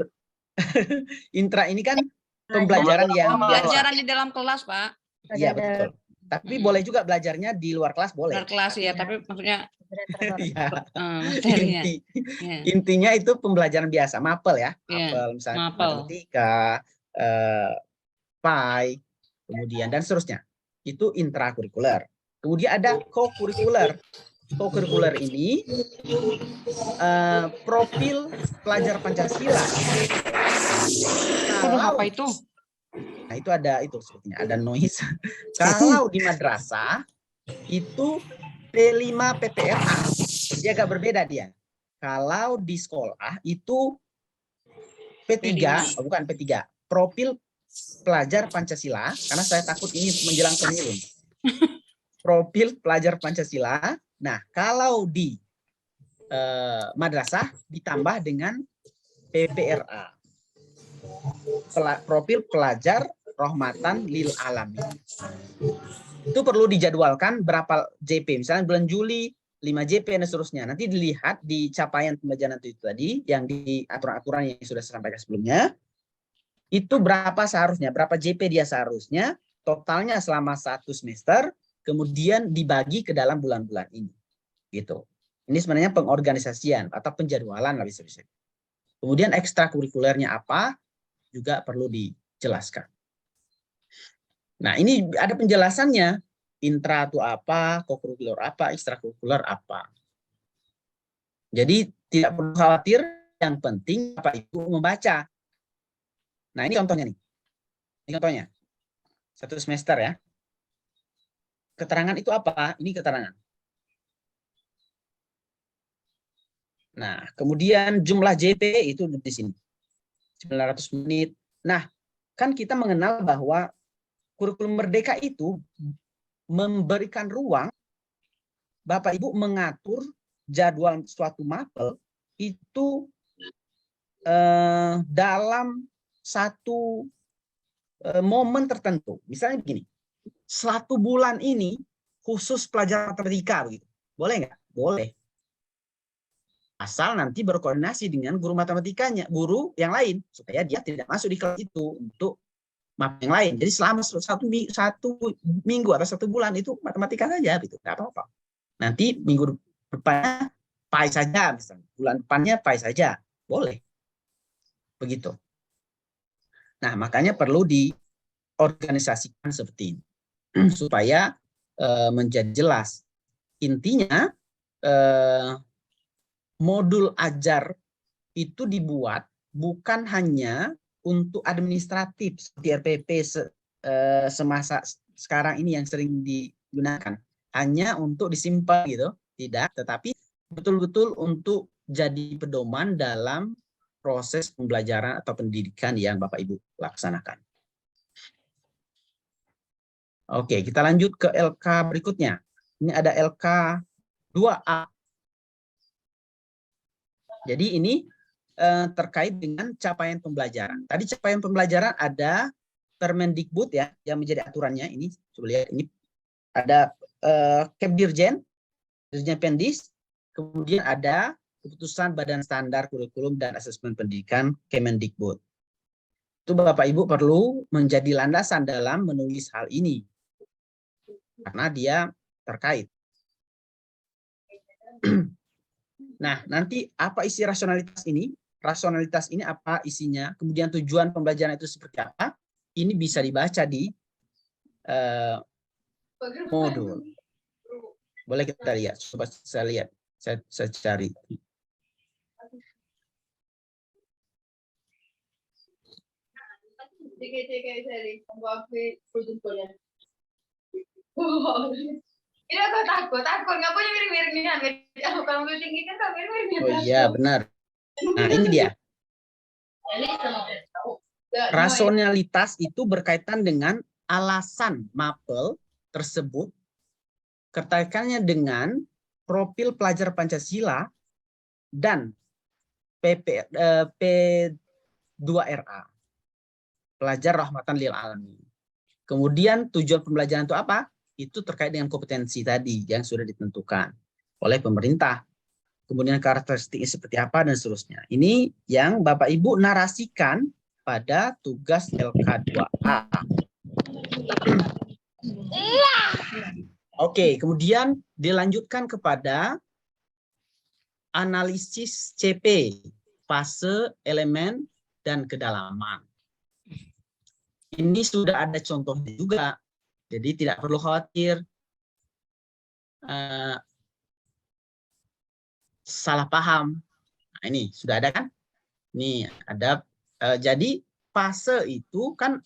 Speaker 12: intra ini kan pembelajaran yang
Speaker 13: Pembelajaran di dalam kelas, Pak.
Speaker 12: Iya, betul. Tapi boleh juga belajarnya di luar kelas, boleh.
Speaker 13: Luar kelas ya, tapi maksudnya
Speaker 12: Ya.
Speaker 13: materinya.
Speaker 12: Intinya itu pembelajaran biasa, mapel ya.
Speaker 13: Iya,
Speaker 12: Mapel misalnya
Speaker 13: mapel.
Speaker 12: matematika, PAI, kemudian dan seterusnya. Itu intrakurikuler. Kemudian ada co-kurikuler. Co-kurikuler ini profil pelajar Pancasila.
Speaker 13: Apa itu?
Speaker 12: Nah, itu ada itu sebetulnya ada noise. Kalau di madrasah itu P5 PPRA. Dia agak berbeda dia. Kalau di sekolah itu P3, bukan P3, profil pelajar Pancasila, karena saya takut ini menjelang pemilu. Profil pelajar Pancasila. Nah, kalau di madrasah ditambah dengan PPRA. Profil pelajar rahmatan lil alamin. Itu perlu dijadwalkan berapa JP. Misalnya bulan Juli 5 JP dan seterusnya. Nanti dilihat di capaian pembelajaran itu tadi yang di aturan-aturan yang sudah saya sampaikan sebelumnya. Itu berapa seharusnya, berapa JP dia seharusnya, totalnya selama 1 semester, kemudian dibagi ke dalam bulan-bulan ini. Gitu. Ini sebenarnya pengorganisasian atau penjadwalan lah bisa-bisa. Kemudian ekstrakurikulernya apa juga perlu dijelaskan. Nah, ini ada penjelasannya. Intra itu apa, kokurikuler apa, ekstrakurikuler apa. Jadi tidak perlu khawatir, yang penting Bapak Ibu membaca. Nah, ini contohnya nih. Ini contohnya. 1 semester ya. Keterangan itu apa? Ini keterangan. Nah, kemudian jumlah JP itu di sini. 900 menit. Nah, kan kita mengenal bahwa kurikulum merdeka itu memberikan ruang Bapak Ibu mengatur jadwal suatu mapel itu dalam satu momen tertentu. Misalnya begini, 1 bulan ini khusus pelajaran matematika begitu. Boleh nggak? Boleh. Asal nanti berkoordinasi dengan guru matematikanya, guru yang lain, supaya dia tidak masuk di kelas itu untuk map yang lain. Jadi selama 1 minggu atau 1 bulan itu matematika saja, gitu, nggak apa-apa. Nanti minggu depannya PAI saja, misalnya. Bulan depannya PAI saja, boleh. Begitu. Nah, makanya perlu diorganisasikan seperti ini supaya menjadi jelas. Intinya modul ajar itu dibuat bukan hanya untuk administratif seperti RPP semasa sekarang ini yang sering digunakan, hanya untuk disimpan gitu, tidak, tetapi betul-betul untuk jadi pedoman dalam proses pembelajaran atau pendidikan yang Bapak Ibu laksanakan. Oke, kita lanjut ke LK berikutnya. Ini ada LK 2A. Jadi ini terkait dengan capaian pembelajaran. Tadi capaian pembelajaran ada Permendikbud ya yang menjadi aturannya. Ini coba lihat, ini ada Kepdirjen, Dirjen Pendis, kemudian ada keputusan Badan Standar Kurikulum dan Asesmen Pendidikan Kemendikbud. Itu Bapak Ibu perlu menjadi landasan dalam menulis hal ini karena dia terkait. Nah, nanti apa isi rasionalitas ini? Rasionalitas ini apa isinya? Kemudian tujuan pembelajaran itu seperti apa? Ini bisa dibaca di modul. Boleh kita lihat. Coba saya lihat. Saya cari.
Speaker 1: Ini aku takut nggak punya miring-miringnya. Kalau tinggi kan kalau miring-miring.
Speaker 12: Oh iya benar. Nah ini dia. Rasionalitas itu berkaitan dengan alasan mapel tersebut, kaitannya dengan profil pelajar Pancasila dan P2RA, pelajar rahmatan lil alamin. Kemudian tujuan pembelajaran itu apa? Itu terkait dengan kompetensi tadi yang sudah ditentukan oleh pemerintah. Kemudian karakteristiknya seperti apa dan seterusnya. Ini yang Bapak Ibu narasikan pada tugas LK2A. Oke, kemudian dilanjutkan kepada analisis CP, fase, elemen, dan kedalaman. ini sudah ada contohnya juga. Jadi tidak perlu khawatir salah paham. Nah, ini sudah ada kan? Ini ada. Jadi fase itu kan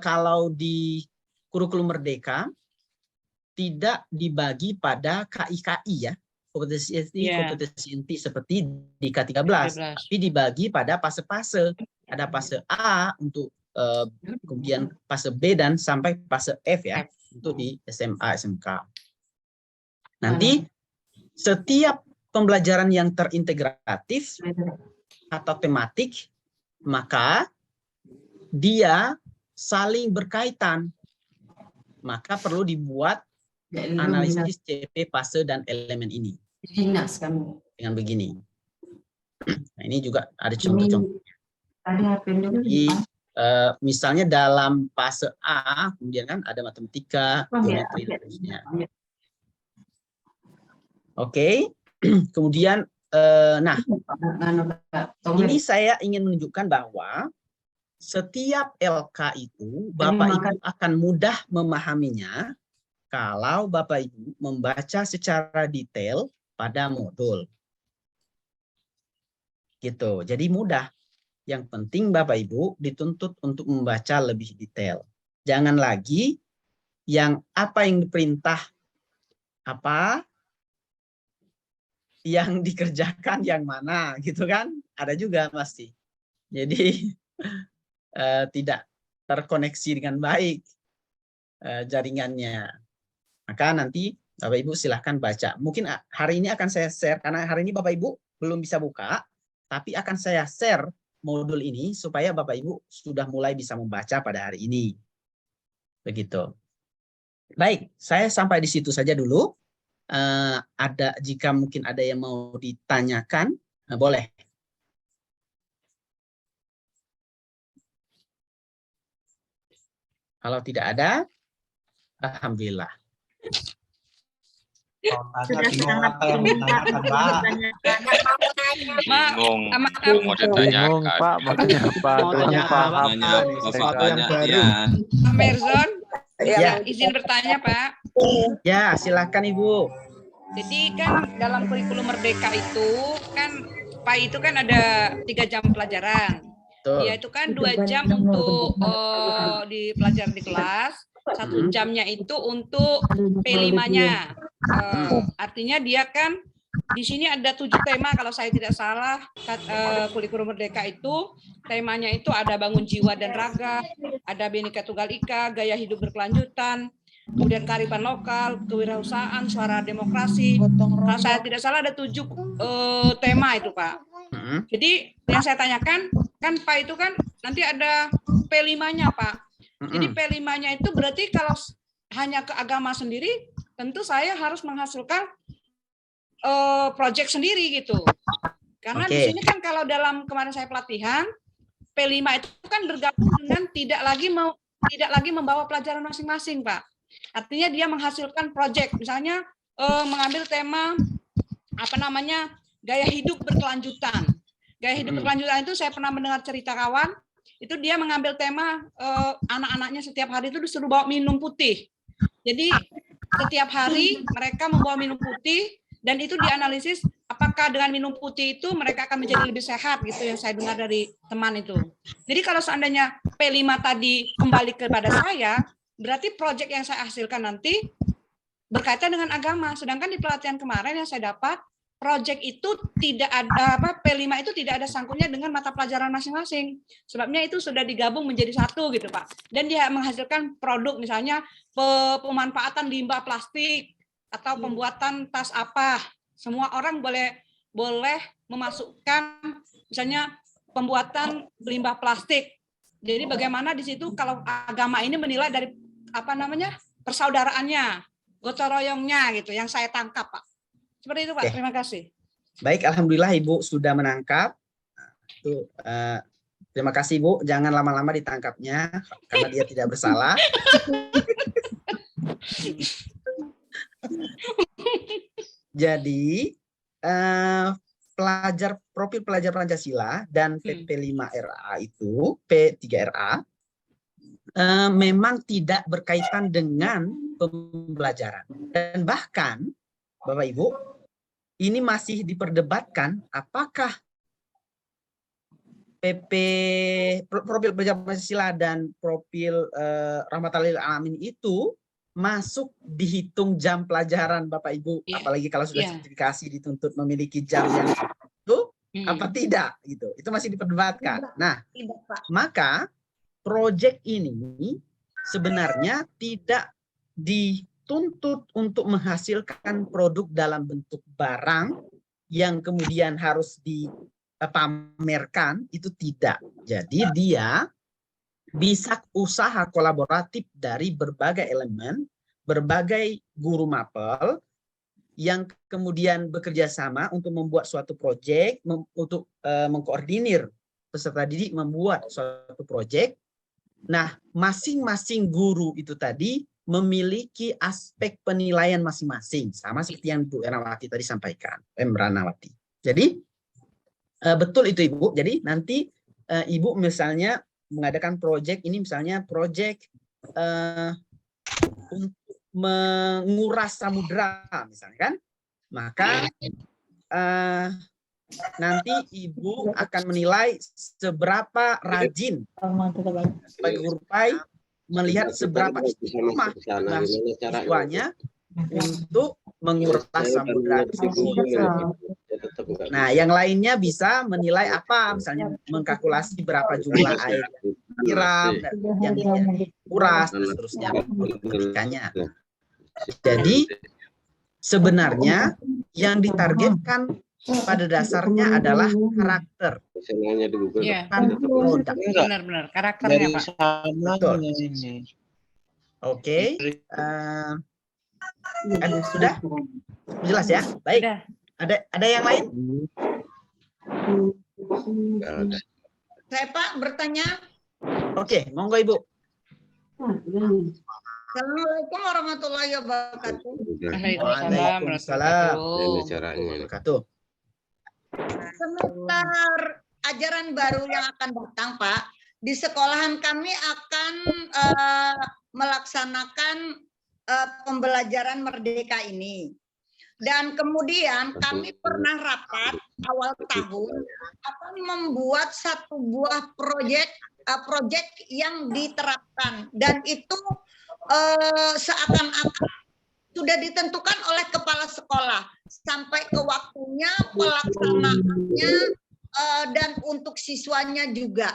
Speaker 12: kalau di kurikulum Merdeka tidak dibagi pada KI-KI ya, kompetensi inti seperti di K13, tapi dibagi pada fase-fase. Ada fase A untuk kemudian fase B dan sampai fase F ya, untuk di SMA, SMK. Nanti setiap pembelajaran yang terintegratif atau tematik, maka dia saling berkaitan. Maka perlu dibuat analisis CP, fase, dan elemen ini. Dengan begini. Nah, ini juga ada contoh-contoh. Jadi, misalnya dalam fase A, kemudian kan ada matematika, geometri, dan seterusnya. Oke. Kemudian, nah, ini saya ingin menunjukkan bahwa setiap LK itu Bapak Ibu akan mudah memahaminya kalau Bapak Ibu membaca secara detail pada modul. Gitu. Jadi mudah. Yang penting Bapak Ibu dituntut untuk membaca lebih detail. Jangan lagi yang apa yang diperintah, apa yang dikerjakan yang mana, gitu kan? Ada juga pasti. Jadi tidak terkoneksi dengan baik jaringannya. Maka nanti Bapak Ibu silahkan baca. Mungkin hari ini akan saya share, karena hari ini Bapak Ibu belum bisa buka, tapi akan saya share modul ini supaya Bapak Ibu sudah mulai bisa membaca pada hari ini. Begitu. Baik, saya sampai di situ saja dulu. Jika mungkin ada yang mau ditanyakan, boleh. Kalau tidak ada, alhamdulillah.
Speaker 3: Mau ditanyakan.
Speaker 16: Pak, makanya apa?
Speaker 13: Pak Merzon,
Speaker 12: Ya.
Speaker 13: izin bertanya Pak.
Speaker 12: Ya, silakan Ibu.
Speaker 13: Jadi kan dalam kurikulum Merdeka itu kan Pak itu kan ada 3 jam pelajaran.
Speaker 12: Betul.
Speaker 13: Dia itu kan 2 jam untuk di pelajaran di kelas, 1 jamnya itu untuk P5-nya. Artinya dia kan di sini ada 7 tema kalau saya tidak salah. Kurikulum Merdeka itu temanya itu ada bangun jiwa dan raga, ada Bhinneka Tunggal Ika, gaya hidup berkelanjutan, kemudian kearifan lokal, kewirausahaan, suara demokrasi. Kalau saya tidak salah ada 7 tema itu Pak. Jadi yang saya tanyakan kan Pak itu kan nanti ada P5-nya Pak. Jadi P5-nya itu berarti kalau hanya ke agama sendiri, tentu saya harus menghasilkan project sendiri gitu. Karena di sini kan kalau dalam kemarin saya pelatihan, P5 itu kan bergabung dengan tidak lagi membawa pelajaran masing-masing Pak. Artinya dia menghasilkan project, misalnya mengambil tema apa namanya gaya hidup berkelanjutan. Gaya hidup berkelanjutan itu saya pernah mendengar cerita kawan, itu dia mengambil tema anak-anaknya setiap hari itu disuruh bawa minum putih. Jadi setiap hari mereka membawa minum putih dan itu dianalisis apakah dengan minum putih itu mereka akan menjadi lebih sehat gitu yang saya dengar dari teman itu. Jadi kalau seandainya P5 tadi kembali kepada saya, berarti proyek yang saya hasilkan nanti berkaitan dengan agama. Sedangkan di pelatihan kemarin yang saya dapat, proyek itu tidak ada P5 itu tidak ada sangkutnya dengan mata pelajaran masing-masing. Sebabnya itu sudah digabung menjadi satu gitu Pak. Dan dia menghasilkan produk misalnya pemanfaatan limbah plastik atau pembuatan tas apa. Semua orang boleh memasukkan misalnya pembuatan limbah plastik. Jadi bagaimana di situ kalau agama ini menilai dari apa namanya persaudaraannya, gotong royongnya gitu yang saya tangkap Pak. Seperti itu Pak. Terima kasih.
Speaker 12: Baik, alhamdulillah Ibu sudah menangkap. Terima kasih Ibu. Jangan lama-lama ditangkapnya karena dia tidak bersalah. Jadi profil pelajar Pancasila dan PP5RA itu P3RA memang tidak berkaitan dengan pembelajaran. Dan bahkan, Bapak Ibu, ini masih diperdebatkan apakah profil belajar Pancasila dan profil Rahmatan lil Alamin itu masuk dihitung jam pelajaran Bapak Ibu, apalagi kalau sudah sertifikasi dituntut memiliki jam yang itu apa tidak gitu. Itu masih diperdebatkan. Nah, maka proyek ini sebenarnya tidak dituntut untuk menghasilkan produk dalam bentuk barang yang kemudian harus dipamerkan, itu tidak. Jadi dia bisa usaha kolaboratif dari berbagai elemen, berbagai guru mapel yang kemudian bekerja sama untuk membuat suatu proyek, untuk mengkoordinir peserta didik membuat suatu proyek. Nah, masing-masing guru itu tadi memiliki aspek penilaian masing-masing, sama seperti yang Bu Eranawati tadi sampaikan, Ranawati. Jadi betul itu Ibu. Jadi nanti Ibu misalnya mengadakan proyek ini, misalnya proyek untuk menguras samudra, misalnya kan, maka nanti Ibu akan menilai seberapa rajin sebagai guru PAI, melihat seberapa istiqomah siswanya untuk menguras samudra tersebut. Nah, yang lainnya bisa menilai apa, misalnya mengkalkulasi berapa jumlah air yang disiram, yang dikuras, dan seterusnya, politikanya. Jadi sebenarnya yang ditargetkan pada dasarnya adalah karakter, bukan produk.
Speaker 13: Benar-benar karakternya, Pak.
Speaker 12: Betul. Oke. Sudah jelas ya? Baik. Ada yang lain?
Speaker 16: Saya Pak bertanya.
Speaker 12: Oke, monggo Ibu.
Speaker 16: Assalamualaikum warahmatullahi wabarakatuh.
Speaker 12: Waalaikumsalam warahmatullahi wabarakatuh.
Speaker 16: Semester ajaran baru yang akan datang, Pak, di sekolahan kami akan melaksanakan pembelajaran merdeka ini. Dan kemudian kami pernah rapat awal tahun akan membuat satu buah proyek yang diterapkan, dan itu seakan-akan sudah ditentukan oleh kepala sekolah sampai ke waktunya pelaksanaannya dan untuk siswanya juga.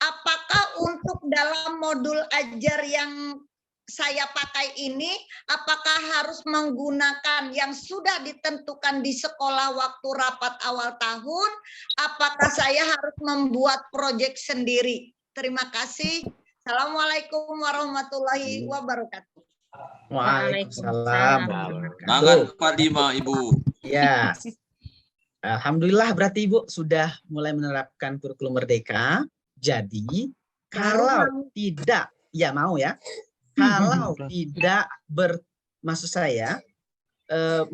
Speaker 16: Apakah untuk dalam modul ajar yang saya pakai ini, apakah harus menggunakan yang sudah ditentukan di sekolah waktu rapat awal tahun? Apakah saya harus membuat proyek sendiri? Terima kasih. Assalamualaikum warahmatullahi wabarakatuh.
Speaker 12: Waalaikumsalam.
Speaker 17: Semangat Pak Dima, Ibu.
Speaker 12: Ya. Alhamdulillah berarti Ibu sudah mulai menerapkan kurikulum merdeka. Jadi kalau tidak, ya mau ya. Kalau tidak maksud saya,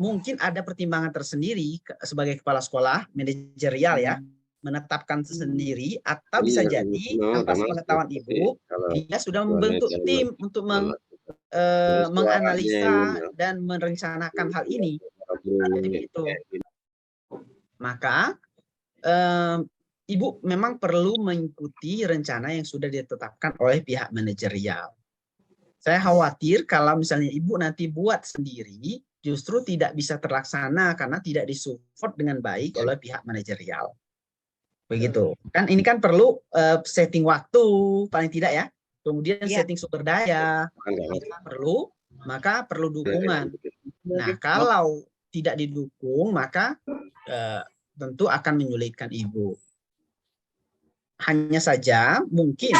Speaker 12: mungkin ada pertimbangan tersendiri sebagai kepala sekolah, manajerial ya, menetapkan sendiri, atau bisa jadi atas pengetahuan Ibu, dia sudah membentuk tim untuk menganalisa dan merencanakan hal ini. Jadi itu. Maka Ibu memang perlu mengikuti rencana yang sudah ditetapkan oleh pihak manajerial. Saya khawatir kalau misalnya Ibu nanti buat sendiri, justru tidak bisa terlaksana karena tidak disupport dengan baik oleh pihak manajerial. Begitu. Kan ini kan perlu setting waktu, paling tidak ya. Kemudian setting sumber daya. Perlu, maka perlu dukungan. Nah, kalau tidak didukung, maka tentu akan menyulitkan Ibu. Hanya saja mungkin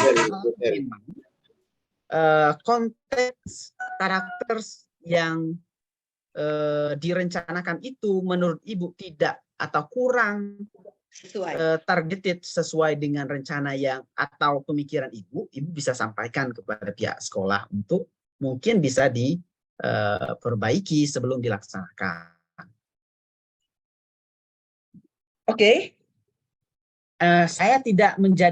Speaker 12: konteks karakter yang direncanakan itu menurut Ibu tidak atau kurang targeted sesuai dengan rencana yang atau pemikiran Ibu bisa sampaikan kepada pihak sekolah untuk mungkin bisa diperbaiki sebelum dilaksanakan. Oke. Saya tidak menjadi